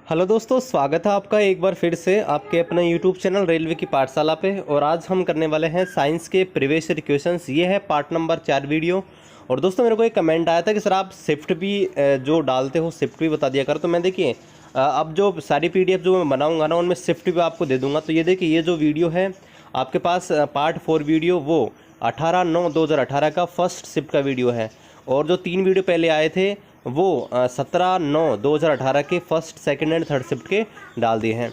Hello दोस्तों, स्वागत है आपका एक बार फिर से आपके अपने यूट्यूब चैनल रेलवे की पाठशाला पे। और आज हम करने वाले हैं साइंस के प्रीवियस ईयर क्वेश्चंस। ये है पार्ट नंबर 4 वीडियो। और दोस्तों मेरे को एक कमेंट आया था कि सर आप शिफ्ट भी जो डालते हो शिफ्ट भी बता दिया करो। तो मैं देखिए अब जो सारी पीडीएफ जो मैं बनाऊंगा ना उनमें शिफ्ट भी आपको दे दूंगा। तो ये देखिए ये जो वीडियो है आपके पास पार्ट 4 वीडियो वो 18/9/2018 का फर्स्ट शिफ्ट का वीडियो है। और जो 3 वीडियो पहले आए थे वो 17/9/2018 के first second and third shift के डाल दिए हैं।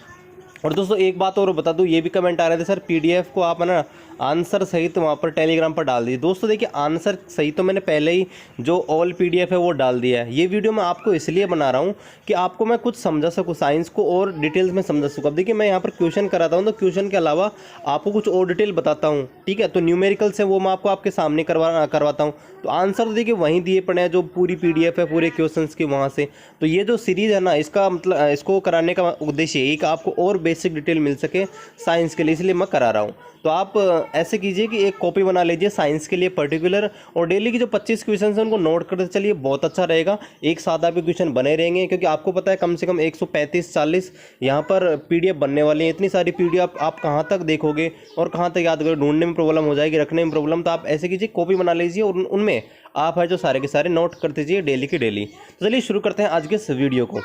और दोस्तों एक बात और बता दूं, ये भी कमेंट आ रहे थे सर पीडीएफ को आप है ना आंसर सहित वहाँ पर टेलीग्राम पर डाल दीजिए। दोस्तों देखिए आंसर सहित तो मैंने पहले ही जो ऑल पीडीएफ है वो डाल दिया है। ये वीडियो मैं आपको इसलिए बना रहा हूँ कि आपको मैं कुछ समझा सकूँ, साइंस को और डिटेल्स में समझा सकूँ। अब देखिए मैं यहाँ पर क्वेश्चन कराता हूँ तो क्वेश्चन के अलावा आपको कुछ और डिटेल बताता हूँ, ठीक है। तो न्यूमेरिकल्स है वो मैं आपको आपके सामने करवाता हूँ। तो आंसर तो देखिए वहीं दिए पड़े हैं जो पूरी पीडीएफ है पूरे क्वेश्चंस की वहाँ से। तो ये जो सीरीज़ है ना इसका मतलब इसको कराने का उद्देश्य एक आपको और बेसिक डिटेल मिल सके साइंस के लिए, इसलिए मैं करा रहा हूँ। तो आप ऐसे कीजिए कि एक कॉपी बना लीजिए साइंस के लिए पर्टिकुलर, और डेली की जो 25 क्वेश्चन हैं उनको नोट करते चलिए, बहुत अच्छा रहेगा। एक साथ आपके क्वेश्चन बने रहेंगे क्योंकि आपको पता है कम से कम 135-40 यहाँ पर पीडीएफ बनने वाली है। इतनी सारी पीडीएफ आप कहाँ तक देखोगे और कहाँ तक याद करोगे, ढूंढने में प्रॉब्लम हो जाएगी, रखने में प्रॉब्लम। तो आप ऐसे कीजिए कॉपी बना लीजिए और उनमें आप है जो सारे के सारे नोट करते दीजिए डेली की डेली। तो चलिए शुरू करते हैं आज के इस वीडियो को।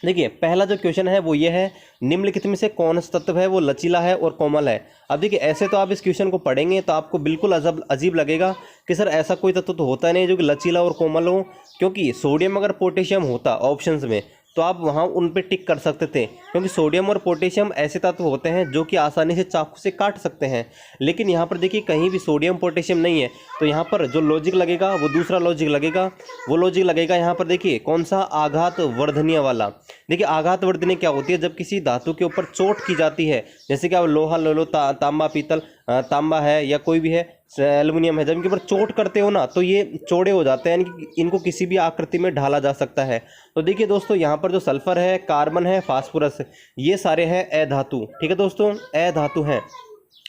देखिए पहला जो क्वेश्चन है वो ये है, निम्नलिखित में से कौन सा तत्व है वो लचीला है और कोमल है। अब देखिए ऐसे तो आप इस क्वेश्चन को पढ़ेंगे तो आपको बिल्कुल अजीब लगेगा कि सर ऐसा कोई तत्व तो होता नहीं जो कि लचीला और कोमल हो, क्योंकि सोडियम अगर पोटेशियम होता ऑप्शंस में तो आप वहाँ उन पे टिक कर सकते थे, क्योंकि सोडियम और पोटेशियम ऐसे तत्व होते हैं जो कि आसानी से चाकू से काट सकते हैं। लेकिन यहाँ पर देखिए कहीं भी सोडियम पोटेशियम नहीं है, तो यहाँ पर जो लॉजिक लगेगा वो दूसरा लॉजिक लगेगा। वो लॉजिक लगेगा यहाँ पर देखिए कौन सा, आघात वर्धनीय वाला। देखिए आघात वर्धनीय क्या होती है, जब किसी धातु के ऊपर चोट की जाती है, जैसे कि आप लोहा ले लो, तांबा पीतल, तांबा है या कोई भी है, एल्युमिनियम है, जब इनके ऊपर चोट करते हो ना तो ये चौड़े हो जाते हैं, यानी कि इनको किसी भी आकृति में ढाला जा सकता है। तो देखिए दोस्तों यहाँ पर जो सल्फर है, कार्बन है, फास्फोरस है, ये सारे हैं अधातु, ठीक है दोस्तों, अधातु हैं।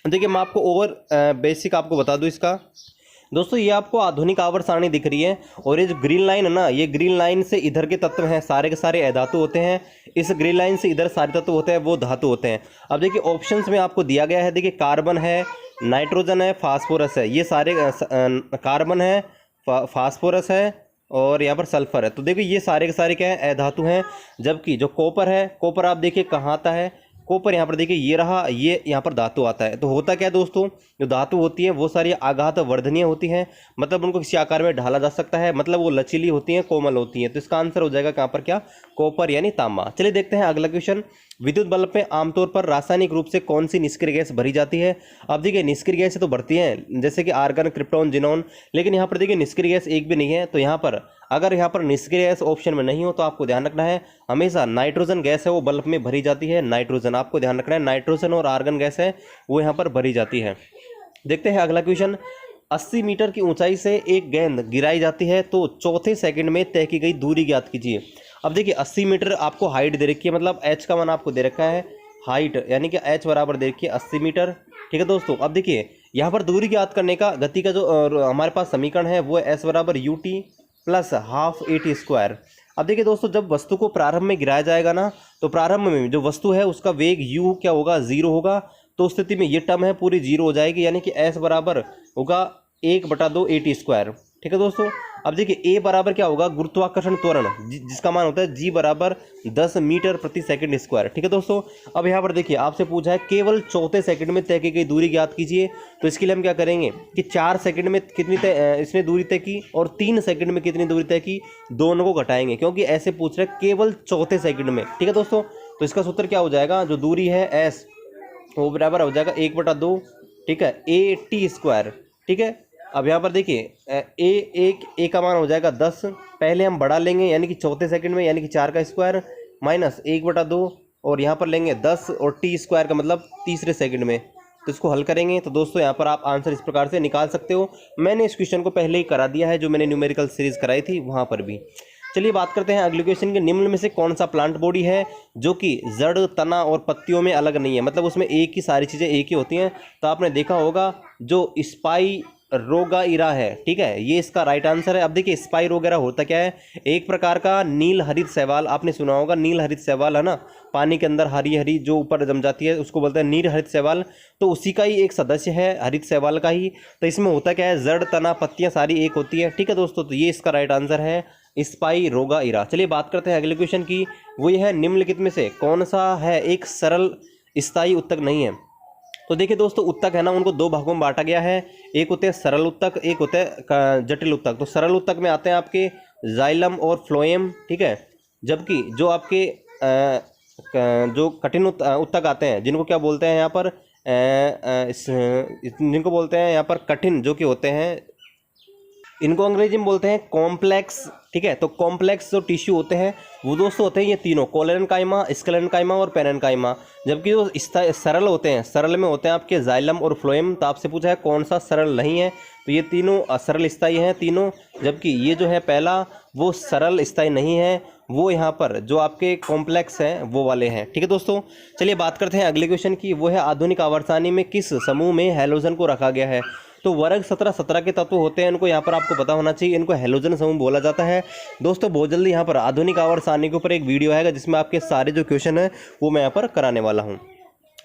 देखिए मैं आपको ओवर बेसिक आपको बता दूं इसका। दोस्तों ये आपको आधुनिक आवर्त सारणी दिख रही है, और ये जो ग्रीन लाइन है ना, ये ग्रीन लाइन से इधर के तत्व हैं सारे के सारे अधातु होते हैं, इस ग्रीन लाइन से इधर सारे तत्व होते हैं वो धातु होते हैं। अब देखिए ऑप्शंस में आपको दिया गया है, देखिए कार्बन है, नाइट्रोजन है, फास्फोरस है, ये सारे कार्बन है, फास्फोरस है और यहाँ पर सल्फर है। तो देखिए ये सारे के सारे क्या है, अधातु हैं। जबकि जो कॉपर है, कॉपर आप देखिए कहाँ आता है, कॉपर यहाँ पर देखिए ये रहा, ये यहाँ पर धातु आता है। तो होता क्या है दोस्तों, जो धातु होती है वो सारी आघात वर्धनीय होती हैं, मतलब उनको किसी आकार में ढाला जा सकता है, मतलब वो लचीली होती हैं, कोमल होती हैं। तो इसका आंसर हो जाएगा कहाँ पर, क्या, कॉपर यानी तांबा। चलिए देखते हैं अगला क्वेश्चन। विद्युत बल्ब में आमतौर पर रासायनिक रूप से कौन सी निष्क्रिय गैस भरी जाती है। अब देखिए निष्क्रिय गैस तो भरती हैं जैसे कि आर्गन, क्रिप्टॉन, जिनॉन, लेकिन यहाँ पर देखिए निष्क्रिय गैस एक भी नहीं है। तो यहाँ पर अगर यहाँ पर निष्क्रिय गैस ऑप्शन में नहीं हो तो आपको ध्यान रखना है हमेशा नाइट्रोजन गैस है वो बल्ब में भरी जाती है। नाइट्रोजन आपको ध्यान रखना है, नाइट्रोजन और आर्गन गैस है वो यहाँ पर भरी जाती है। देखते हैं अगला क्वेश्चन। 80 मीटर की ऊंचाई से एक गेंद गिराई जाती है तो चौथे सेकंड में तय की गई दूरी ज्ञात कीजिए। अब देखिए 80 मीटर आपको हाइट दे रखी है, मतलब h का मान आपको दे रखा है, हाइट यानी कि h बराबर दे रखी है 80 मीटर, ठीक है दोस्तों। अब देखिए यहाँ पर दूरी ज्ञात करने का गति का जो हमारे पास समीकरण है वो है s बराबर ut plus half at square. अब देखिए दोस्तों जब वस्तु को प्रारंभ में गिराया जाएगा ना, तो प्रारंभ में जो वस्तु है उसका वेग u क्या होगा, 0 होगा। तो उस स्थिति में ये टर्म है पूरी 0 हो जाएगी, यानी कि s बराबर होगा 1/2 at स्क्वायर, ठीक है दोस्तों। अब देखिए a बराबर क्या होगा, गुरुत्वाकर्षण त्वरण जिसका मान होता है g बराबर 10 मीटर प्रति सेकंड स्क्वायर, ठीक है दोस्तों। अब यहाँ पर देखिए आपसे पूछा है केवल चौथे सेकंड में तय की गई दूरी ज्ञात कीजिए। तो इसके लिए हम क्या करेंगे कि 4 सेकंड में कितनी इसने दूरी तय की और 3 सेकंड में कितनी दूरी तय की, दोनों को घटाएंगे क्योंकि ऐसे पूछ रहे हैं केवल चौथे सेकंड में, ठीक है दोस्तों। तो इसका सूत्र क्या हो जाएगा, जो दूरी है s वो बराबर हो जाएगा 1/2, ठीक है, at स्क्वायर, ठीक है। अब यहाँ पर देखिए ए का मान हो जाएगा 10, पहले हम बढ़ा लेंगे यानी कि चौथे सेकंड में, यानी कि 4 का स्क्वायर माइनस 1/2, और यहाँ पर लेंगे 10 और टी स्क्वायर का मतलब तीसरे सेकंड में। तो इसको हल करेंगे तो दोस्तों यहाँ पर आप आंसर इस प्रकार से निकाल सकते हो। मैंने इस क्वेश्चन को पहले ही करा दिया है जो मैंने न्यूमेरिकल सीरीज कराई थी वहाँ पर भी। चलिए बात करते हैं अगले क्वेश्चन के। निम्न में से कौन सा प्लांट बॉडी है जो कि जड़, तना और पत्तियों में अलग नहीं है, मतलब उसमें एक ही सारी चीज़ें एक ही होती हैं। तो आपने देखा होगा जो स्पाई रोगाइरा है, ठीक है, ये इसका राइट आंसर है। अब देखिए स्पाइरोगेरा होता क्या है, एक प्रकार का नील हरित शैवाल, आपने सुना होगा नील हरित शैवाल है ना, पानी के अंदर हरी हरी जो ऊपर जम जाती है उसको बोलते हैं नील हरित शैवाल, तो उसी का ही एक सदस्य है हरित शैवाल का ही। तो इसमें होता क्या है, जड़ तना पत्तियां सारी एक होती है, ठीक है दोस्तों, तो ये इसका राइट आंसर है स्पाइरोगाइरा। चलिए बात करते हैं अगले क्वेश्चन की, वो ये है निम्नलिखित में से कौन सा है एक सरल स्थायी उत्तक नहीं है। तो देखिए दोस्तों उत्तक है ना, उनको दो भागों में बांटा गया है, एक होते हैं सरल उत्तक, एक होते हैं जटिल उत्तक। तो सरल उत्तक में आते हैं आपके जाइलम और फ्लोएम, ठीक है, जबकि जो आपके जो कठिन उत्तक आते हैं जिनको क्या बोलते हैं यहाँ पर जिनको बोलते हैं यहाँ पर कठिन जो कि होते हैं, इनको अंग्रेजी में बोलते हैं कॉम्प्लेक्स, ठीक है। तो कॉम्प्लेक्स जो टिश्यू होते हैं वो दोस्तों होते हैं ये तीनों, कोलेनकाइमा, स्क्लेरेनकाइमा और पेरेनकाइमा। जबकि जो सरल होते हैं, सरल में होते हैं आपके जाइलम और फ्लोएम। तो आपसे पूछा है कौन सा सरल नहीं है, तो ये तीनों असरल स्थायी हैं तीनों, जबकि ये जो है पहला वो सरल स्थायी नहीं है, वो यहाँ पर जो आपके कॉम्प्लेक्स हैं वो वाले हैं, ठीक है दोस्तों। चलिए बात करते हैं अगले क्वेश्चन की, वो है आधुनिक आवर्त में किस समूह में हैलोजन को रखा गया है। तो वर्ग 17 के तत्व होते हैं, इनको यहाँ पर आपको पता होना चाहिए, इनको हैलोजन समूह बोला जाता है। दोस्तों बहुत जल्दी यहाँ पर आधुनिक आवर्त सारणी के ऊपर एक वीडियो आएगा जिसमें आपके सारे जो क्वेश्चन है वो मैं यहाँ पर कराने वाला हूँ।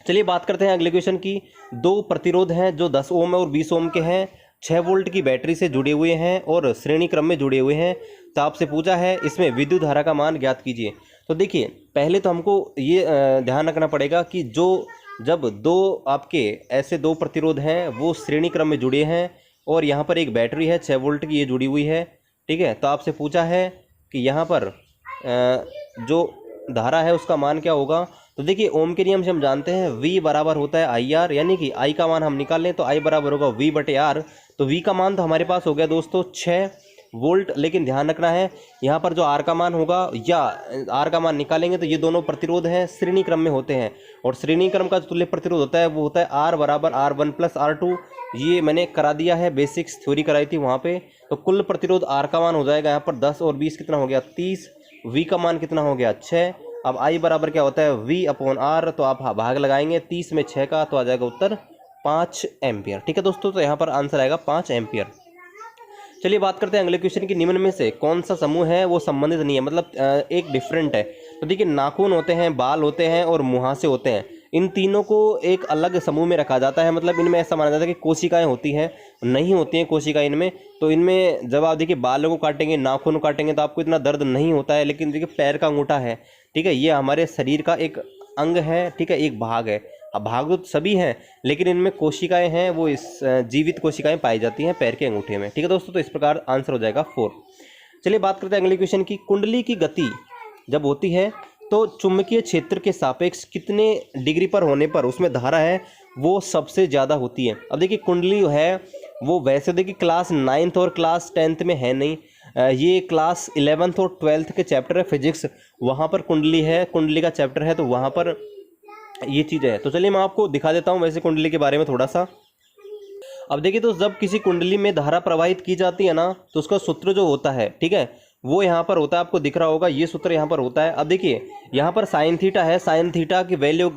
चलिए बात करते हैं अगले क्वेश्चन की, दो प्रतिरोध हैं जो 10 ओम और 20 ओम के हैं, 6 वोल्ट की बैटरी से जुड़े हुए हैं और श्रेणी क्रम में जुड़े हुए हैं। तो आपसे पूछा है इसमें विद्युत धारा का मान ज्ञात कीजिए। तो देखिए पहले तो हमको ये ध्यान रखना पड़ेगा कि जब दो आपके ऐसे दो प्रतिरोध हैं वो श्रेणी क्रम में जुड़े हैं और यहाँ पर एक बैटरी है 6 वोल्ट की, ये जुड़ी हुई है, ठीक है। तो आपसे पूछा है कि यहाँ पर जो धारा है उसका मान क्या होगा। तो देखिए ओम के नियम से हम जानते हैं V बराबर होता है IR, यानी कि I का मान हम निकाल लें तो I बराबर होगा V/R। तो V का मान तो हमारे पास हो गया दोस्तों 6 वोल्ट, लेकिन ध्यान रखना है यहाँ पर जो R का मान होगा या R का मान निकालेंगे तो ये दोनों प्रतिरोध हैं श्रेणी क्रम में होते हैं, और श्रेणी क्रम का जो तुल्य प्रतिरोध होता है वो होता है R बराबर R1 + R2। ये मैंने करा दिया है, बेसिक्स थ्योरी कराई थी वहाँ पे। तो कुल प्रतिरोध R का मान हो जाएगा यहाँ पर 10 और 20 कितना हो गया 30, V का मान कितना हो गया 6। अब I बराबर क्या होता है V/R, तो आप भाग लगाएंगे 30 में 6 का, तो आ जाएगा उत्तर 5 एम्पियर, ठीक है दोस्तों। तो यहाँ पर आंसर आएगा 5 एम्पियर। चलिए बात करते हैं अगले क्वेश्चन की, निम्न में से कौन सा समूह है वो संबंधित नहीं है, मतलब एक डिफरेंट है। तो देखिए नाखून होते हैं, बाल होते हैं और मुहासे होते हैं, इन तीनों को एक अलग समूह में रखा जाता है। मतलब इनमें ऐसा माना जाता है कि कोशिकाएं होती हैं, नहीं होती हैं कोशिकाएं इनमें। तो इनमें जब आप देखिए बालों को काटेंगे, नाखून काटेंगे तो आपको इतना दर्द नहीं होता है, लेकिन देखिए पैर का अंगूठा है, ठीक है, ये हमारे शरीर का एक अंग है, ठीक है, एक भाग है। अब भाग तो सभी हैं लेकिन इनमें कोशिकाएं हैं वो इस जीवित कोशिकाएं पाई जाती हैं पैर के अंगूठे में, ठीक है दोस्तों। तो इस प्रकार आंसर हो जाएगा 4। चलिए बात करते हैं अगले क्वेश्चन की, कुंडली की गति जब होती है तो चुंबकीय क्षेत्र के सापेक्ष कितने डिग्री पर होने पर उसमें धारा है वो सबसे ज़्यादा होती है। अब देखिए कुंडली है वो वैसे देखिए क्लास 9th और क्लास 10th में है नहीं, ये क्लास 11th और 12th के चैप्टर है फिजिक्स, वहाँ पर कुंडली है, कुंडली का चैप्टर है, तो वहाँ पर ये चीज़ है। तो चलिए मैं आपको दिखा देता हूँ वैसे कुंडली के बारे में थोड़ा सा। अब देखिए तो जब किसी कुंडली में धारा प्रवाहित की जाती है ना तो उसका सूत्र जो होता है, ठीक है, वो यहाँ पर होता है, आपको दिख रहा होगा ये सूत्र यहाँ पर होता है। अब देखिए यहाँ पर साइन थीटा है, साइन थीटा की वैल्यू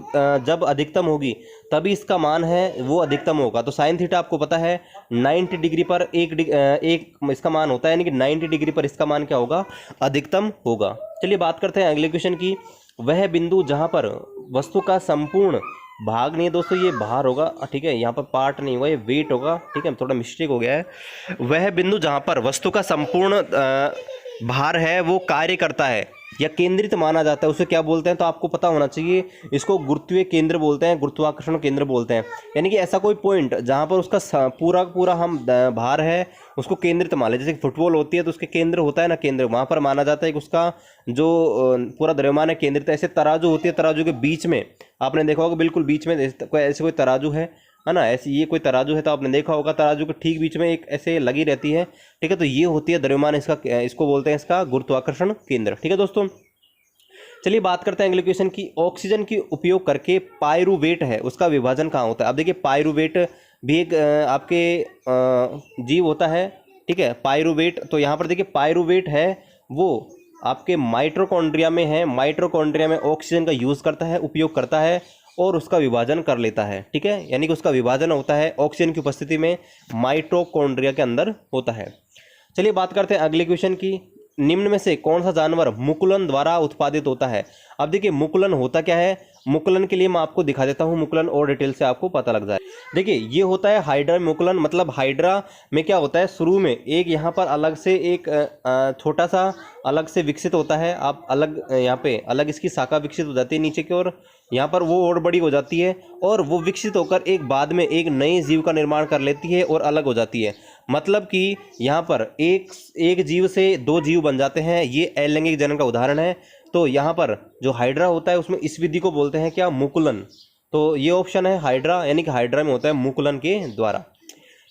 जब अधिकतम होगी तभी इसका मान है वो अधिकतम होगा। तो साइन थीटा आपको पता है 90 डिग्री पर एक इसका मान होता है, यानी कि 90 डिग्री पर इसका मान क्या होगा, अधिकतम होगा। चलिए बात करते हैं अगले क्वेश्चन की, वह बिंदु जहाँ पर वस्तु का संपूर्ण भाग नहीं है दोस्तों, ये बाहर होगा, ठीक है, यहाँ पर पार्ट नहीं होगा, ये वेट होगा, ठीक है, थोड़ा मिस्टेक हो गया है। वह बिंदु जहाँ पर वस्तु का संपूर्ण भार है वो कार्य करता है या केंद्रित माना जाता है, उसे क्या बोलते हैं, तो आपको पता होना चाहिए, इसको गुरुत्वीय केंद्र बोलते हैं, गुरुत्वाकर्षण केंद्र बोलते हैं। यानी कि ऐसा कोई पॉइंट जहाँ पर उसका पूरा हम भार है उसको केंद्रित मान लें, जैसे फुटबॉल होती है तो उसके केंद्र होता है ना, केंद्र, वहाँ पर माना जाता है कि उसका जो पूरा द्रव्यमान है केंद्रित। ऐसे तराजू होती है, तराजू के बीच में आपने देखा होगा बिल्कुल बीच में ऐसे कोई तराजू है ना, ऐसी ये कोई तराजू है तो आपने देखा होगा तराजू के ठीक बीच में एक ऐसे लगी रहती है, ठीक है, तो ये होती है द्रव्यमान, इसको बोलते हैं इसका गुरुत्वाकर्षण केंद्र, ठीक है दोस्तों। चलिए बात करते हैं अगले क्वेश्चन की, ऑक्सीजन की उपयोग करके पायरुवेट है उसका विभाजन कहाँ होता है। अब देखिए पायरुवेट भी एक आपके जीव होता है, ठीक है, पायरुवेट। तो यहाँ पर देखिए पायरुवेट है वो आपके माइटोकॉन्ड्रिया में है, माइटोकॉन्ड्रिया में ऑक्सीजन का यूज़ करता है, उपयोग करता है, और उसका विभाजन कर लेता है। ठीक है, यानी कि उसका विभाजन होता है ऑक्सीजन की उपस्थिति में माइटोकॉन्ड्रिया के अंदर होता है। चलिए बात करते हैं अगले क्वेश्चन की। निम्न में से कौन सा जानवर मुकुलन द्वारा उत्पादित होता है? अब देखिए मुकुलन होता क्या है, मुकुलन के लिए मैं आपको दिखा देता हूं, मुकुलन और डिटेल से आपको पता लग जाए। देखिए ये होता है हाइड्रा मुकुलन, मतलब हाइड्रा में क्या होता है, शुरू में एक यहाँ पर अलग से एक छोटा सा अलग से विकसित होता है, आप अलग यहाँ पे अलग इसकी शाखा विकसित हो जाती है नीचे की ओर, यहाँ पर वो और बड़ी हो जाती है और वो विकसित होकर एक बाद में एक नए जीव का निर्माण कर लेती है और अलग हो जाती है। मतलब कि यहाँ पर एक जीव से दो जीव बन जाते हैं, ये अलैंगिक जनन का उदाहरण है। तो यहाँ पर जो हाइड्रा होता है उसमें इस विधि को बोलते हैं क्या, मुकुलन। तो ये ऑप्शन है हाइड्रा, यानी कि हाइड्रा में होता है मुकुलन के द्वारा।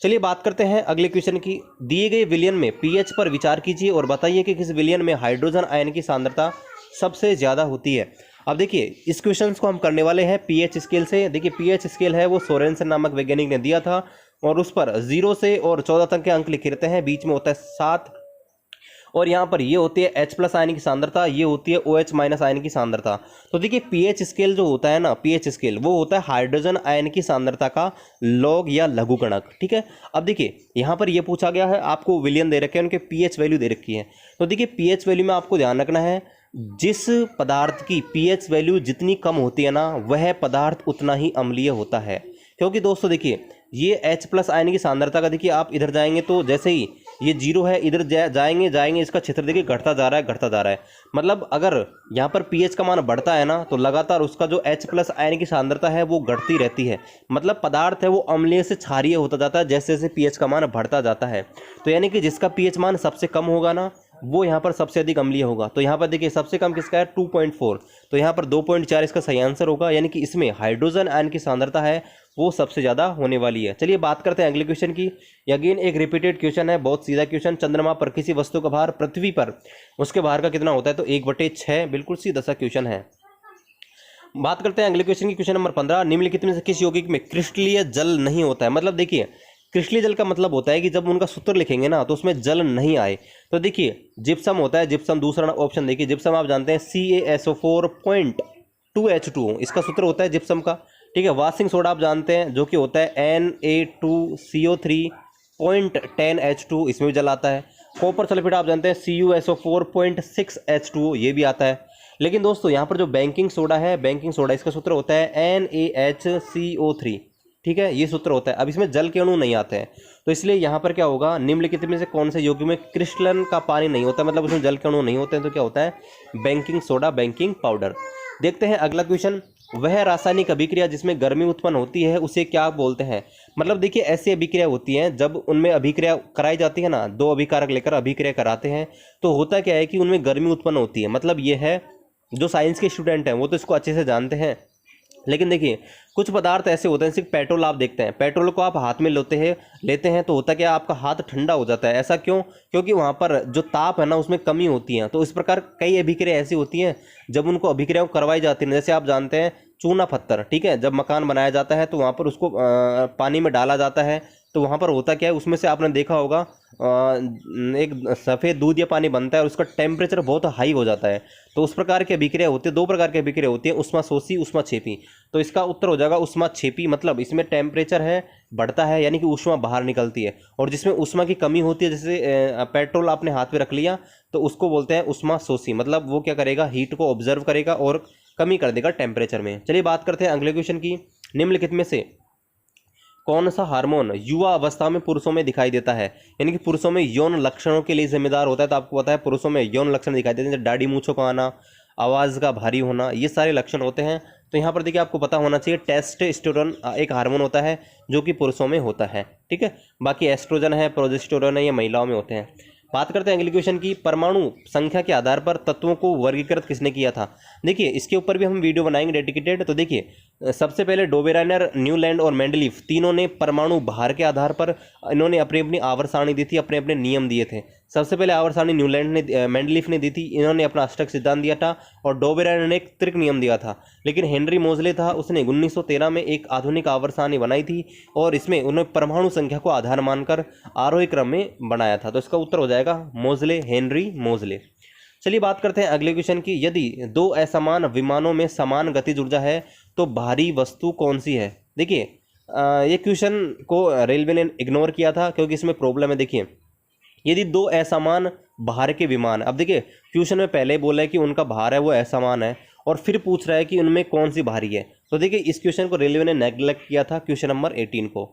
चलिए बात करते हैं अगले क्वेश्चन की। दिए गए विलयन में पीएच पर विचार कीजिए और बताइए कि किस विलयन में हाइड्रोजन आयन की सांद्रता सबसे ज़्यादा होती है। अब देखिए इस क्वेश्चन को हम करने वाले हैं पीएच स्केल से। देखिए पीएच स्केल है वो सोरेनसन नामक वैज्ञानिक ने दिया था और उस पर 0 से और 14 तक के अंक लिखे रहते हैं, बीच में होता है 7 और यहाँ पर ये होती है H+ आयन की सांद्रता, ये होती है OH- आयन की सांद्रता। तो देखिए पीएच स्केल जो होता है ना, पीएच स्केल वो होता है हाइड्रोजन आयन की सांद्रता का लॉग या लघुगणक। ठीक है, अब देखिए यहाँ पर ये पूछा गया है, आपको विलयन दे रखे हैं, उनके पीएच वैल्यू दे रखी है। तो देखिए पीएच वैल्यू में आपको ध्यान रखना है, जिस पदार्थ की पीएच वैल्यू जितनी कम होती है ना, वह पदार्थ उतना ही अम्लीय होता है। क्योंकि दोस्तों देखिए ये H+ आयन की सांद्रता का, देखिए आप इधर जाएंगे तो जैसे ही ये 0 है, इधर जाएंगे इसका क्षेत्र देखिए घटता जा रहा है। मतलब अगर यहाँ पर पीएच का मान बढ़ता है ना, तो लगातार उसका जो H+ आयन की सांद्रता है वो घटती रहती है। मतलब पदार्थ है वो अम्लीय से क्षारीय होता जाता है जैसे जैसे पीएच का मान बढ़ता जाता है। तो यानी कि जिसका पीएच मान सबसे कम होगा ना, वो यहाँ पर सबसे अधिक अम्लीय होगा। तो यहाँ पर देखिए सबसे कम किसका है, 2.4, तो यहाँ पर 2.4 इसका सही आंसर होगा, यानी कि इसमें हाइड्रोजन आयन की सांद्रता है वो सबसे ज़्यादा होने वाली है। चलिए बात करते हैं अगले क्वेश्चन की। अगेन एक रिपीटेड क्वेश्चन है, बहुत सीधा क्वेश्चन। चंद्रमा पर किसी वस्तु का भार पृथ्वी पर उसके भार का कितना होता है? तो 1/6, बिल्कुल सीधा सा क्वेश्चन है। बात करते हैं अगले क्वेश्चन की, क्वेश्चन नंबर 15। निम्नलिखित में से किस यौगिक में क्रिस्टलीय जल नहीं होता है? मतलब देखिए क्रिस्टलीय जल का मतलब होता है कि जब उनका सूत्र लिखेंगे ना तो उसमें जल नहीं आए। तो देखिए जिप्सम होता है, जिप्सम दूसरा ऑप्शन देखिए, जिप्सम आप जानते हैं CaSO4.2H2O, इसका सूत्र होता है जिप्सम का। ठीक है, वाशिंग सोडा आप जानते हैं जो कि होता है Na2CO3.10H2, इसमें भी जल आता है। कॉपर सल्फेट आप जानते हैं CuSO4.6H2O, ये भी आता है। लेकिन दोस्तों यहाँ पर जो बेकिंग सोडा है, बेकिंग सोडा इसका सूत्र होता है NaHCO3। ठीक है, ये सूत्र होता है। अब इसमें जल के अणु नहीं आते हैं, तो इसलिए यहाँ पर क्या होगा, निम्नलिखित में से कौन से यौगिक में क्रिस्टलन का पानी नहीं होता, मतलब उसमें जल के अणु नहीं होते हैं, तो क्या होता है, बेकिंग सोडा, बेकिंग पाउडर। देखते हैं अगला क्वेश्चन। वह रासायनिक अभिक्रिया जिसमें गर्मी उत्पन्न होती है उसे क्या बोलते हैं? मतलब देखिए ऐसी अभिक्रिया होती हैं जब उनमें अभिक्रिया कराई जाती है ना, दो अभिकारक लेकर अभिक्रिया कराते हैं, तो होता क्या है कि उनमें गर्मी उत्पन्न होती है। मतलब ये है, जो साइंस के स्टूडेंट हैं वो तो इसको अच्छे से जानते हैं, लेकिन देखिए कुछ पदार्थ ऐसे होते हैं, जैसे पेट्रोल आप देखते हैं, पेट्रोल को आप हाथ में लेते हैं तो होता क्या, आपका हाथ ठंडा हो जाता है। ऐसा क्यों? क्योंकि वहाँ पर जो ताप है ना उसमें कमी होती है। तो इस प्रकार कई अभिक्रिया ऐसी होती हैं जब उनको अभिक्रिया करवाई जाती है। जैसे आप जानते हैं चूना पत्थर, ठीक है, जब मकान बनाया जाता है तो वहाँ पर उसको पानी में डाला जाता है, तो वहाँ पर होता क्या है, उसमें से आपने देखा होगा एक सफ़ेद दूध या पानी बनता है और उसका टेम्परेचर बहुत हाई हो जाता है। तो उस प्रकार की अभिक्रिया होती है, दो प्रकार की अभिक्रिया होती है, उष्माशोषी, उष्माक्षेपी। तो इसका उत्तर हो जाएगा उष्माक्षेपी। मतलब इसमें टेम्परेचर है बढ़ता है, यानी कि ऊष्मा बाहर निकलती है, और जिसमें ऊष्मा की कमी होती है, जैसे पेट्रोल आपने हाथ में रख लिया तो उसको बोलते हैं उष्माशोषी। मतलब वो क्या करेगा, हीट को ऑब्जर्व करेगा और कमी कर देगा टेम्परेचर में। चलिए बात करते हैं अगले क्वेश्चन की। निम्नलिखित में से कौन सा हार्मोन युवा अवस्था में पुरुषों में दिखाई देता है? यानी कि पुरुषों में यौन लक्षणों के लिए जिम्मेदार होता है। तो आपको पता है पुरुषों में यौन लक्षण दिखाई देते हैं, जैसे दाढ़ी मूंछों का आना, आवाज़ का भारी होना, ये सारे लक्षण होते हैं। तो यहाँ पर देखिए आपको पता होना चाहिए टेस्टोस्टेरोन एक हार्मोन होता है जो कि पुरुषों में होता है। ठीक है, बाकी एस्ट्रोजन है, प्रोजेस्टेरोन है, ये महिलाओं में होते हैं। बात करते हैं अगली क्वेश्चन की। परमाणु संख्या के आधार पर तत्वों को वर्गीकृत किसने किया था? देखिए इसके ऊपर भी हम वीडियो बनाएंगे डेडिकेटेड। तो देखिए सबसे पहले डोबेरानर, न्यूलैंड और मेंडलीफ तीनों ने परमाणु भार के आधार पर इन्होंने अपनी अपनी आवर्त सारणी दी थी, अपने अपने नियम दिए थे। सबसे पहले आवर्त सारणी मेंडलीफ ने दी थी, इन्होंने अपना अष्टक सिद्धांत दिया था, और डोबेरानर ने एक त्रिक नियम दिया था। लेकिन हेनरी मोजले था, उसने 1913 में एक आधुनिक आवर्त सारणी बनाई थी, और इसमें उन्होंने परमाणु संख्या को आधार मानकर आरोही क्रम में बनाया था। तो इसका उत्तर हो जाएगा मोजले, हेनरी मोजले। चलिए बात करते हैं अगले क्वेश्चन की। यदि दो असमान विमानों में समान गतिज ऊर्जा है तो भारी वस्तु कौन सी है। देखिए ये क्वेश्चन को रेलवे ने इग्नोर किया था क्योंकि इसमें प्रॉब्लम है। देखिए यदि दो असमान भार के विमान, अब देखिए क्वेश्चन में पहले बोला है कि उनका भार है वो असमान है और फिर पूछ रहा है कि उनमें कौन सी भारी है। तो देखिए इस क्वेश्चन को रेलवे ने नेग्लेक्ट किया था क्वेश्चन नंबर 18 को।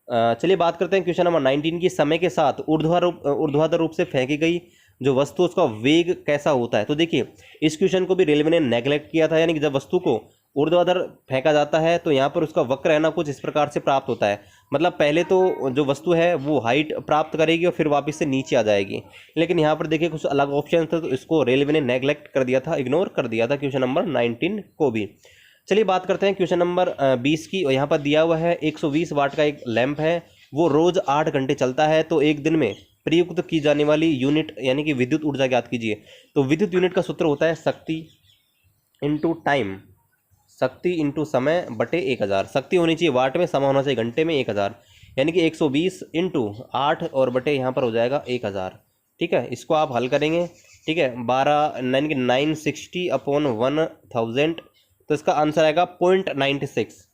चलिए बात करते हैं क्वेश्चन नंबर 19 की। समय के साथ ऊर्ध्वाधर रूप से फेंकी गई जो वस्तु उसका वेग कैसा होता है। तो देखिए इस क्वेश्चन को भी रेलवे ने नेग्लेक्ट किया था, यानी कि जब वस्तु को ऊर्ध्वाधर फेंका जाता है तो यहाँ पर उसका वक्र है ना कुछ इस प्रकार से प्राप्त होता है। मतलब पहले तो जो वस्तु है वो हाइट प्राप्त करेगी और फिर वापस से नीचे आ जाएगी, लेकिन यहाँ पर देखिए कुछ अलग ऑप्शन थे तो इसको रेलवे ने नेग्लेक्ट कर दिया था, इग्नोर कर दिया था क्वेश्चन नंबर 19 को भी। चलिए बात करते हैं क्वेश्चन नंबर 20 की। और यहाँ पर दिया हुआ है 120 वाट का एक लैंप है, वो रोज 8 घंटे चलता है, तो एक दिन में प्रयुक्त की जाने वाली यूनिट यानी कि विद्युत ऊर्जा ज्ञात कीजिए। तो विद्युत यूनिट का सूत्र होता है शक्ति इंटू टाइम, शक्ति इंटू समय बटे 1000। शक्ति होनी चाहिए वाट में, समय होना चाहिए घंटे में 1000, यानी कि 120 इंटू 8 और बटे यहाँ पर हो जाएगा 1000। ठीक है, इसको आप हल करेंगे। ठीक है, 12 यानी कि 960 अपॉन 1000, तो इसका आंसर आएगा 0.96,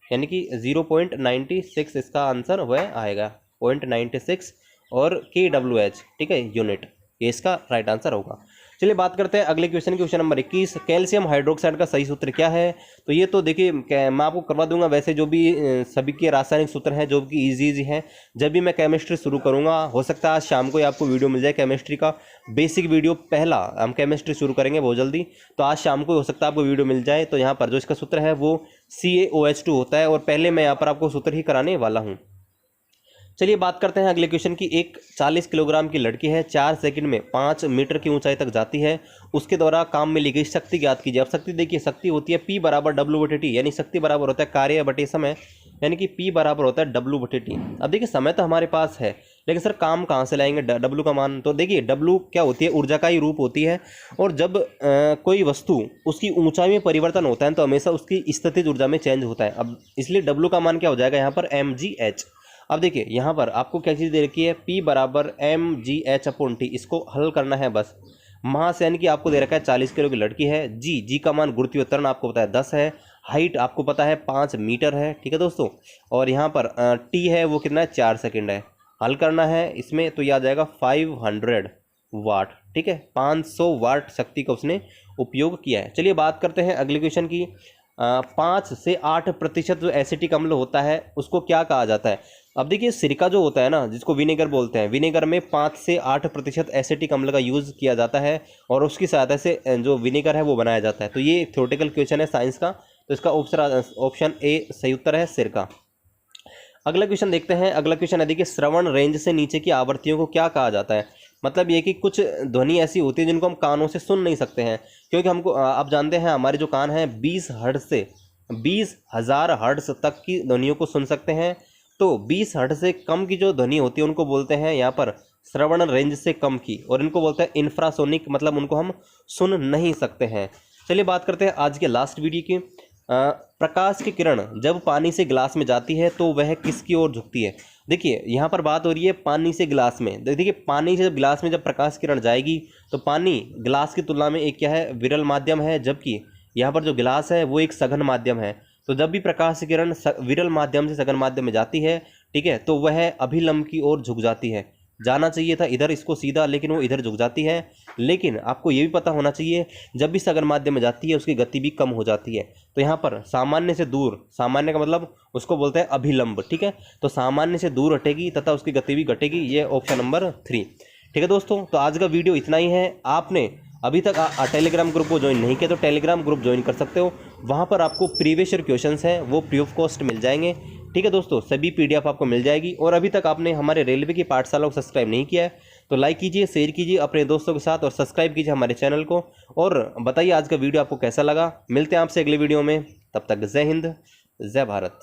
यानी कि 0.96 इसका आंसर वह आएगा 0.96 और KWH। ठीक है, यूनिट, ये इसका राइट आंसर होगा। चलिए बात करते हैं अगले क्वेश्चन की। क्वेश्चन नंबर 21, कैल्शियम हाइड्रोक्साइड का सही सूत्र क्या है। तो ये तो देखिए मैं आपको करवा दूंगा, वैसे जो भी सभी के रासायनिक सूत्र हैं जो कि इजी हैं, जब भी मैं केमिस्ट्री शुरू करूंगा, हो सकता है आज शाम को ही आपको वीडियो मिल जाए केमिस्ट्री का बेसिक वीडियो। पहला हम केमिस्ट्री शुरू करेंगे बहुत जल्दी, तो आज शाम को हो सकता है आपको वीडियो मिल जाए। तो यहाँ पर जो इसका सूत्र है वो CaOH2 होता है, और पहले मैं यहाँ पर आपको सूत्र ही कराने वाला हूँ। चलिए बात करते हैं अगले क्वेश्चन की। एक 40 किलोग्राम की लड़की है, 4 सेकंड में 5 मीटर की ऊंचाई तक जाती है, उसके द्वारा काम में ली गई शक्ति ज्ञात कीजिए। अब शक्ति देखिए, शक्ति होती है P बराबर W/T, यानी शक्ति बराबर होता है कार्य बटे समय, यानी कि P बराबर होता है W/T। अब देखिए समय तो हमारे पास है, लेकिन सर काम कहाँ से लाएंगे W का मान। तो देखिए W क्या होती है, ऊर्जा का ही रूप होती है, और जब कोई वस्तु उसकी ऊंचाई में परिवर्तन होता है तो हमेशा उसकी स्थितिज ऊर्जा में चेंज होता है। अब इसलिए W का मान क्या हो जाएगा यहाँ पर mgh। अब देखिए यहाँ पर आपको क्या चीज़ दे रखी है, P बराबर mgh/T, इसको हल करना है बस। मास यानी कि आपको दे रखा है 40 किलो की लड़की है, जी का मान गुरुत्वीय त्वरण आपको पता है 10 है, हाइट आपको पता है 5 मीटर है। ठीक है दोस्तों, और यहाँ पर T है वो कितना है, 4 सेकंड है। हल करना है इसमें तो यह आ जाएगा 500 वाट। ठीक है, 500 वाट शक्ति का उसने उपयोग किया है। चलिए बात करते हैं अगले क्वेश्चन की। 5 से 8% जो एसिटिक अम्ल होता है उसको क्या कहा जाता है। अब देखिए सिरका जो होता है ना, जिसको विनेगर बोलते हैं, विनेगर में 5 से 8% एसिटिक अम्ल का यूज़ किया जाता है और उसकी सहायता से जो विनेगर है वो बनाया जाता है। तो ये थ्योरेटिकल क्वेश्चन है साइंस का, तो इसका ऑप्शन ए सही उत्तर है, सिरका। अगला क्वेश्चन देखते हैं। अगला क्वेश्चन है देखिए, श्रवण रेंज से नीचे की आवृत्तियों को क्या कहा जाता है। मतलब ये कि कुछ ध्वनि ऐसी होती है जिनको हम कानों से सुन नहीं सकते हैं, क्योंकि हमको आप जानते हैं हमारे जो कान हैं 20 हर्ट्ज से 20,000 हर्ट्ज तक की ध्वनियों को सुन सकते हैं। तो 20 हर्ट्ज से कम की जो ध्वनि होती है उनको बोलते हैं यहाँ पर श्रवण रेंज से कम की, और इनको बोलते हैं इंफ्रासोनिक, मतलब उनको हम सुन नहीं सकते हैं। चलिए बात करते हैं आज के लास्ट वीडियो की। प्रकाश की किरण जब पानी से गिलास में जाती है तो वह किसकी ओर झुकती है। देखिए यहाँ पर बात हो रही है पानी से गिलास में। देखिए पानी से गिलास में जब प्रकाश किरण जाएगी तो पानी गिलास की तुलना में एक क्या है, विरल माध्यम है, जबकि यहाँ पर जो गिलास है वो एक सघन माध्यम है। तो जब भी प्रकाश की किरण विरल माध्यम से सघन माध्यम में जाती है, ठीक है, तो वह अभिलंब की ओर झुक जाती है। जाना चाहिए था इधर इसको सीधा, लेकिन वो इधर झुक जाती है। लेकिन आपको ये भी पता होना चाहिए जब भी सघन माध्यम में जाती है उसकी गति भी कम हो जाती है। तो यहाँ पर सामान्य से दूर, सामान्य का मतलब उसको बोलते हैं अभिलंब। ठीक है, तो सामान्य से दूर हटेगी तथा उसकी गति भी घटेगी, ये ऑप्शन नंबर 3। ठीक है दोस्तों, तो आज का वीडियो इतना ही है। आपने अभी तक टेलीग्राम ग्रुप को ज्वाइन नहीं किया तो टेलीग्राम ग्रुप ज्वाइन कर सकते हो, वहाँ पर आपको प्रीवियस ईयर क्वेश्चंस हैं वो फ्री ऑफ कॉस्ट मिल जाएंगे। ठीक है दोस्तों, सभी PDF आपको मिल जाएगी। और अभी तक आपने हमारे रेलवे की पाठशाला को सब्सक्राइब नहीं किया है तो लाइक कीजिए, शेयर कीजिए अपने दोस्तों के साथ और सब्सक्राइब कीजिए हमारे चैनल को। और बताइए आज का वीडियो आपको कैसा लगा। मिलते हैं आपसे अगले वीडियो में, तब तक जय हिंद, जय भारत।